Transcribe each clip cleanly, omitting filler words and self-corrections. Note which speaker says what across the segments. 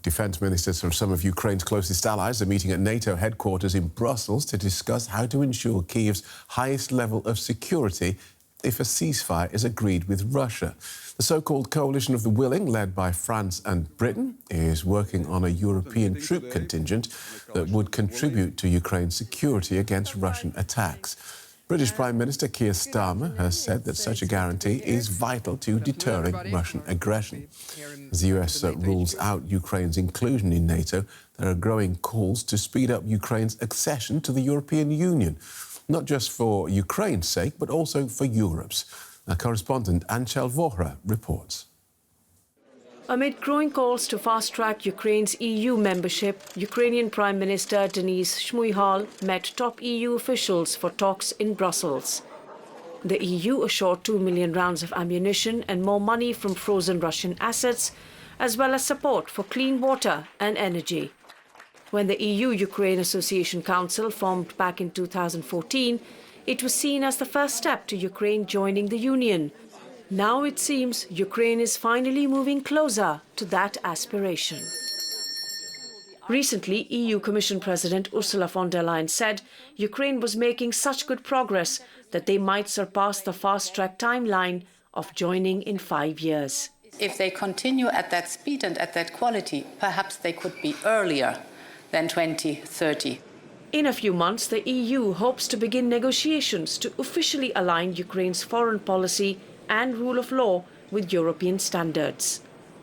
Speaker 1: Defence ministers from some of Ukraine's closest allies are meeting at NATO headquarters in Brussels to discuss how to ensure Kyiv's highest level of security if a ceasefire is agreed with Russia. The so-called coalition of the willing, led by France and Britain, is working on a European troop contingent that would contribute to Ukraine's security against Russian attacks. British Prime Minister Keir Starmer has said that such a guarantee is vital to deterring Russian aggression. As the US rules out Ukraine's inclusion in NATO, there are growing calls to speed up Ukraine's accession to the European Union, not just for Ukraine's sake, but also for Europe's. Our correspondent Anchal Vohra reports.
Speaker 2: Amid growing calls to fast-track Ukraine's EU membership, Ukrainian Prime Minister Denis Shmyhal met top EU officials for talks in Brussels. The EU assured 2 million rounds of ammunition and more money from frozen Russian assets, as well as support for clean water and energy. When the EU-Ukraine Association Council formed back in 2014, it was seen as the first step to Ukraine joining the Union. Now it seems Ukraine is finally moving closer to that aspiration. Recently, EU Commission President Ursula von der Leyen said Ukraine was making such good progress that they might surpass the fast-track timeline of joining in 5 years.
Speaker 3: If they continue at that speed and at that quality, perhaps they could be earlier than 2030.
Speaker 2: In a few months, the EU hopes to begin negotiations to officially align Ukraine's foreign policy and rule of law with European standards.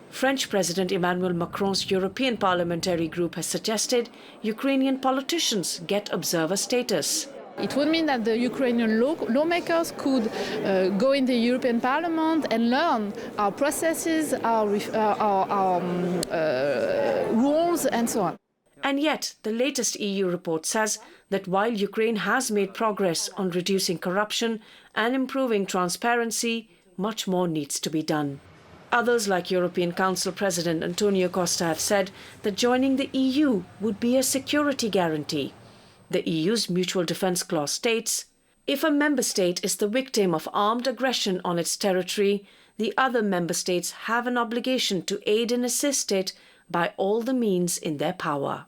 Speaker 2: French President Emmanuel Macron's European Parliamentary Group has suggested Ukrainian politicians get observer status.
Speaker 4: It would mean that the Ukrainian lawmakers could go in the European Parliament and learn our processes, our rules and so on.
Speaker 2: And yet, the latest EU report says that while Ukraine has made progress on reducing corruption and improving transparency, much more needs to be done. Others, like European Council President Antonio Costa, have said that joining the EU would be a security guarantee. The EU's Mutual Defence Clause states, if a member state is the victim of armed aggression on its territory, the other member states have an obligation to aid and assist it by all the means in their power.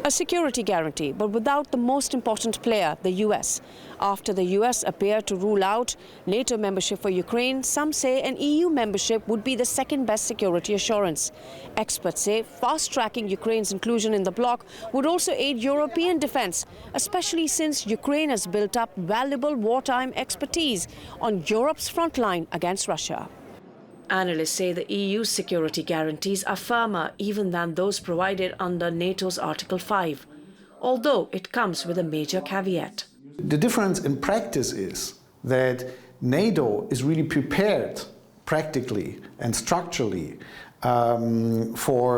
Speaker 2: A security guarantee, but without the most important player, the US. After the US appeared to rule out NATO membership for Ukraine, some say an EU membership would be the second-best security assurance. Experts say fast-tracking Ukraine's inclusion in the bloc would also aid European defense, especially since Ukraine has built up valuable wartime expertise on Europe's front line against Russia. Analysts say the EU's security guarantees are firmer even than those provided under NATO's Article 5, although it comes with a major caveat.
Speaker 5: The difference in practice is that NATO is really prepared practically and structurally for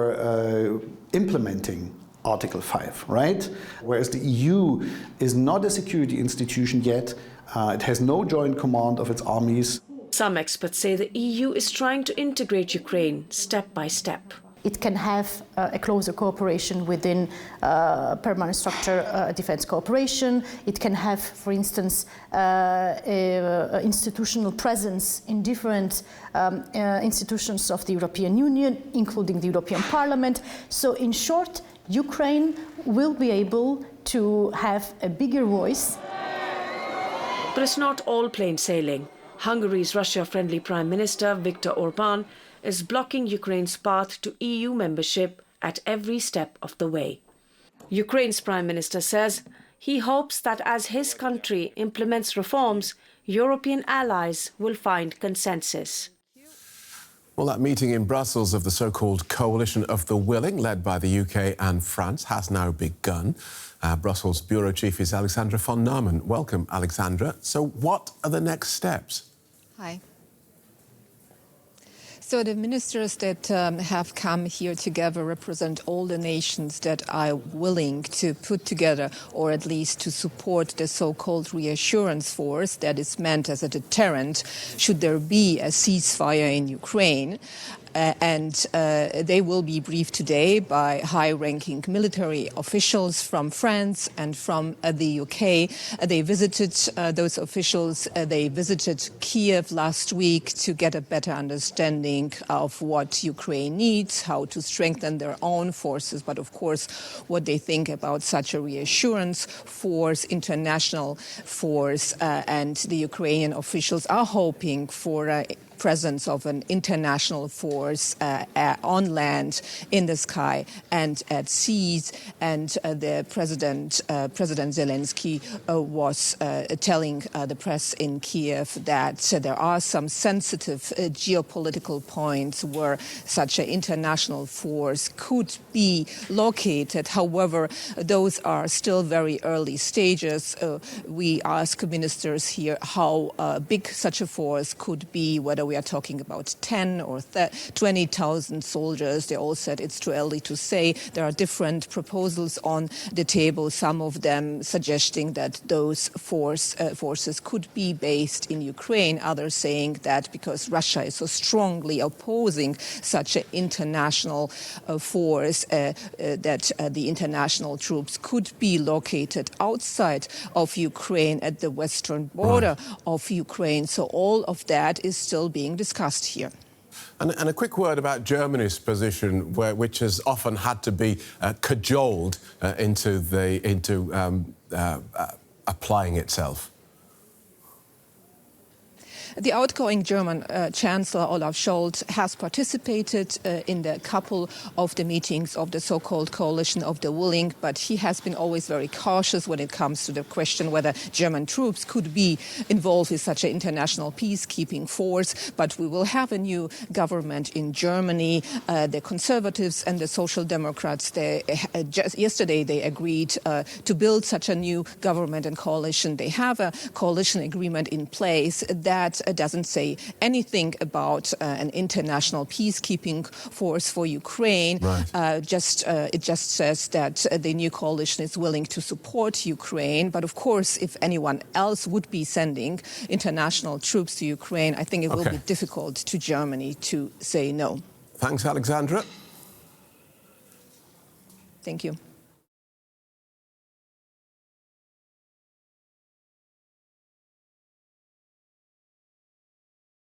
Speaker 5: implementing Article 5, right? Whereas the EU is not a security institution yet, it has no joint command of its armies.
Speaker 2: Some experts say the EU is trying to integrate Ukraine step by step.
Speaker 6: It can have a closer cooperation within permanent structure defense cooperation. It can have, for instance, institutional presence in different institutions of the European Union, including the European Parliament. So in short, Ukraine will be able to have a bigger voice.
Speaker 2: But it's not all plain sailing. Hungary's Russia-friendly Prime Minister Viktor Orbán is blocking Ukraine's path to EU membership at every step of the way. Ukraine's Prime Minister says he hopes that as his country implements reforms, European allies will find consensus.
Speaker 1: Well, that meeting in Brussels of the so-called coalition of the willing, led by the UK and France, has now begun. Brussels Bureau Chief is Alexandra von Nahmen. Welcome, Alexandra. So what are the next steps?
Speaker 7: Hi. So the ministers that have come here together represent all the nations that are willing to put together, or at least to support, the so-called reassurance force that is meant as a deterrent should there be a ceasefire in Ukraine. and they will be briefed today by high-ranking military officials from France and from the UK. They visited those officials. They visited Kiev last week to get a better understanding of what Ukraine needs, how to strengthen their own forces, but of course what they think about such a reassurance force, international force, and the Ukrainian officials are hoping for a presence of an international force on land, in the sky and at seas. And the President Zelensky was telling the press in Kiev that there are some sensitive geopolitical points where such an international force could be located. However, those are still very early stages. We ask ministers here how big such a force could be, whether we are talking about 10 or 20,000 soldiers. They all said it's too early to say. There are different proposals on the table, some of them suggesting that those forces could be based in Ukraine, others saying that because Russia is so strongly opposing such an international force, that the international troops could be located outside of Ukraine at the western border of Ukraine. So all of that is still being discussed here.
Speaker 1: And a quick word about Germany's position, which has often had to be cajoled into applying itself.
Speaker 7: The outgoing German Chancellor Olaf Scholz has participated in the couple of the meetings of the so-called coalition of the willing, but he has been always very cautious when it comes to the question whether German troops could be involved in such an international peacekeeping force. But we will have a new government in Germany. The Conservatives and the Social Democrats, just yesterday they agreed to build such a new government and coalition. They have a coalition agreement in place that doesn't say anything about an international peacekeeping force for Ukraine. It just says that the new coalition is willing to support Ukraine. But of course, if anyone else would be sending international troops to Ukraine, I think it will be difficult to Germany to say no.
Speaker 1: Thanks, Alexandra.
Speaker 7: Thank you.